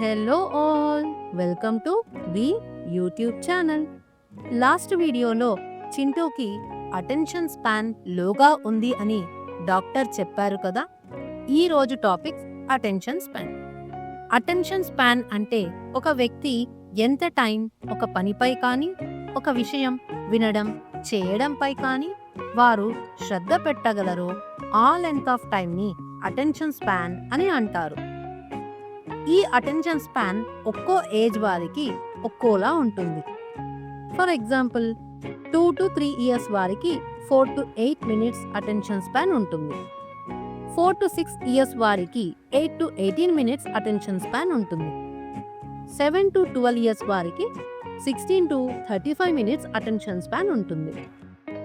Hello all, welcome to V YouTube channel. Last వీడియోలో చింటూకి attention span లోగా ఉంది అని డాక్టర్ చెప్పారు కదా. ఈ రోజు topic attention span. Attention span అంటే ఒక వ్యక్తి ఎంత టైం ఒక పనిపై కానీ ఒక విషయం వినడం చేయడంపై కానీ వారు శ్రద్ధ పెట్టగలరో ఆ లెంత్ ఆఫ్ టైంని అటెన్షన్ స్పాన్ అని అంటారు. ఈ అటెన్షన్ స్పాన్ ఒక్కో ఏజ్ వారికి ఒక్కోలా ఉంటుంది. ఫర్ ఎగ్జాంపుల్ 2 to 3 years వారికి 4 to 8 minutes అటెన్షన్ స్పాన్ ఉంటుంది. 4 to 6 years వారికి 8 to 18 minutes అటెన్షన్ స్పాన్ ఉంటుంది. 7 to 12 years వారికి 16 to 35 minutes అటెన్షన్ స్పాన్ ఉంటుంది.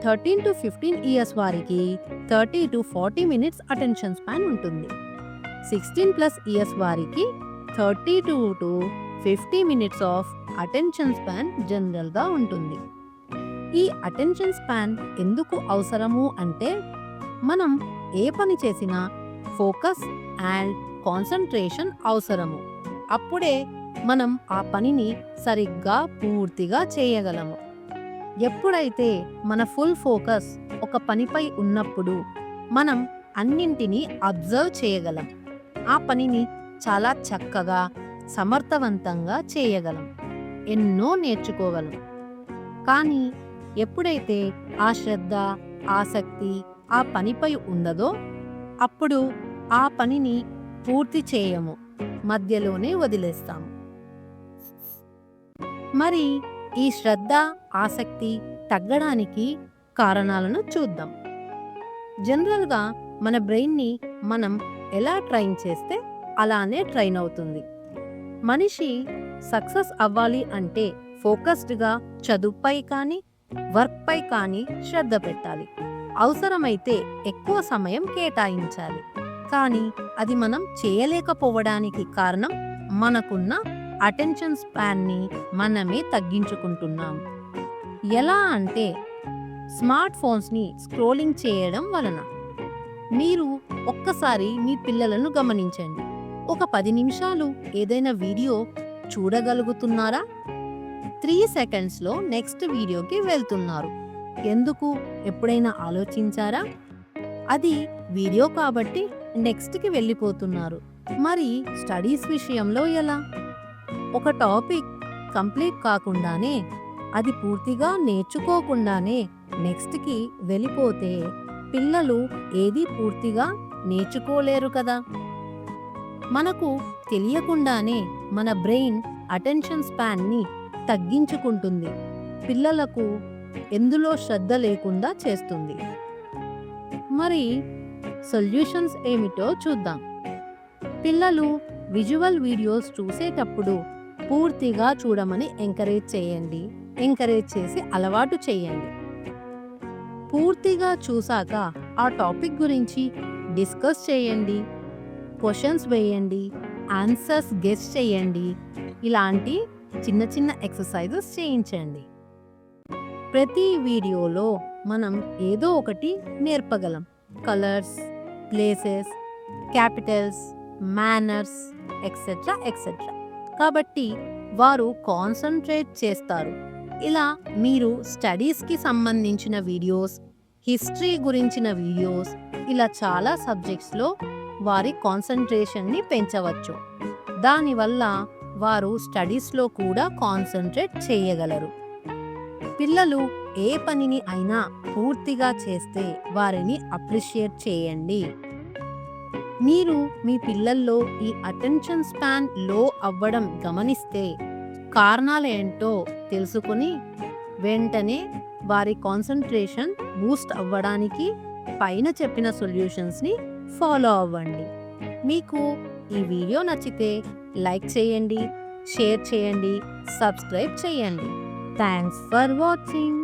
13 to 15 years వారికి 30 to 40 minutes అటెన్షన్ స్పాన్ ఉంటుంది. 16+ years వారికి 32 to 50 minutes of attention span జనరల్గా ఉంటుంది. ఈ అటెన్షన్ స్పాన్ ఎందుకు అవసరము అంటే మనం ఏ పని చేసినా ఫోకస్ అండ్ కాన్సంట్రేషన్ అవసరము. అప్పుడే మనం ఆ పనిని సరిగ్గా పూర్తిగా చేయగలము. ఎప్పుడైతే మన ఫుల్ ఫోకస్ ఒక పనిపై ఉన్నప్పుడు మనం అన్నింటినీ అబ్జర్వ్ చేయగలం. ఆ పనిని చాలా చక్కగా సమర్థవంతంగా చేయగలం, ఎన్నో నేర్చుకోగలం. కానీ ఎప్పుడైతే ఆ శ్రద్ధ ఆసక్తి ఆ పనిపై ఉండదో అప్పుడు ఆ పనిని పూర్తి చేయము, మధ్యలోనే వదిలేస్తాము. మరి ఈ శ్రద్ధ ఆసక్తి తగ్గడానికి కారణాలను చూద్దాం. జనరల్గా మన బ్రెయిన్ని మనం ఎలా ట్రైన్ చేస్తే అలానే ట్రైన్ అవుతుంది. మనిషి సక్సెస్ అవ్వాలి అంటే ఫోకస్డ్గా చదువుపై కానీ వర్క్పై కానీ శ్రద్ధ పెట్టాలి. అవసరమైతే ఎక్కువ సమయం కేటాయించాలి. కానీ అది మనం చేయలేకపోవడానికి కారణం మనకున్న అటెన్షన్ స్పాన్ని మనమే తగ్గించుకుంటున్నాం. ఎలా అంటే స్మార్ట్ ఫోన్స్ని స్క్రోలింగ్ చేయడం వలన. మీరు ఒక్కసారి మీ పిల్లలను గమనించండి. ఒక 10 నిమిషాలు ఏదైనా వీడియో చూడగలుగుతున్నారా? 3 సెకండ్స్లో నెక్స్ట్ వీడియోకి వెళ్తున్నారు. ఎందుకు ఎప్పుడైనా ఆలోచించారా? అది వీడియో కాబట్టి నెక్స్ట్కి వెళ్ళిపోతున్నారు. మరి స్టడీస్ విషయంలో ఎలా? ఒక టాపిక్ కంప్లీట్ కాకుండానే అది పూర్తిగా నేర్చుకోకుండానే నెక్స్ట్కి వెళ్ళిపోతే పిల్లలు ఏది పూర్తిగా నేర్చుకోలేరు కదా. మనకు తెలియకుండానే మన బ్రెయిన్ అటెన్షన్ స్పాన్ని తగ్గించుకుంటుంది. పిల్లలకు ఎందులో శ్రద్ధ లేకుండా చేస్తుంది. మరి సొల్యూషన్స్ ఏమిటో చూద్దాం. పిల్లలు విజువల్ వీడియోస్ చూసేటప్పుడు పూర్తిగా చూడమని ఎంకరేజ్ చేసి అలవాటు చేయండి. పూర్తిగా చూసాక ఆ టాపిక్ గురించి డిస్కస్ చేయండి, క్వశ్చన్స్ వేయండి, ఆన్సర్స్ గెస్ చేయండి. ఇలాంటి చిన్న చిన్న ఎక్సర్సైజెస్ చేయించండి. ప్రతి వీడియోలో మనం ఏదో ఒకటి నేర్పగలం. Colours, places, capitals, manners etcetera etcetera. కాబట్టి వారు కాన్సంట్రేట్ చేస్తారు. ఇలా మీరు స్టడీస్కి సంబంధించిన వీడియోస్, హిస్టరీ గురించిన వీడియోస్, ఇలా చాలా సబ్జెక్ట్స్లో వారి కాన్సంట్రేషన్ని పెంచవచ్చు. దానివల్ల వారు స్టడీస్లో కూడా కాన్సంట్రేట్ చేయగలరు. పిల్లలు ఏ పనిని అయినా పూర్తిగా చేస్తే వారిని అప్రిషియేట్ చేయండి. మీరు మీ పిల్లల్లో ఈ అటెన్షన్ స్పాన్ లో అవ్వడం గమనిస్తే కారణాలు ఏంటో తెలుసుకుని వెంటనే వారి కాన్సంట్రేషన్ బూస్ట్ అవ్వడానికి పైన చెప్పిన సొల్యూషన్స్ని ఫాలో అవ్వండి. మీకు ఈ వీడియో నచ్చితే లైక్ చేయండి, షేర్ చేయండి, సబ్స్క్రైబ్ చేయండి. Thanks for watching.